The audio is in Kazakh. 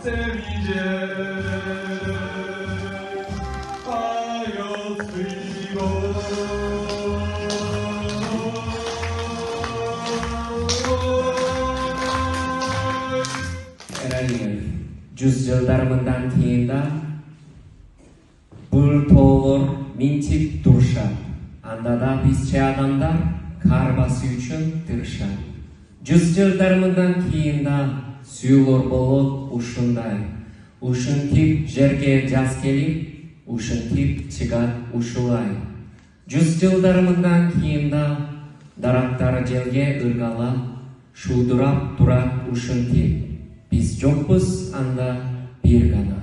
sevecek. Hayat kıyıyor. Әрине, 100 жылдарымдан кейін да бұл тоолор минтип турушат. Анда да бизче адамдар кар басуу үчүн тырышат. 100 жылдарымдан кейін да сүйүүлөр болот ушундай. Ушинтип жерге жаз келип, ушинтип чыгат ушулай. 100 жылдарымдан кейін да дарактар желге ыргала, шуудурап турат ушинтип. Biz жокпуз анда бир гана.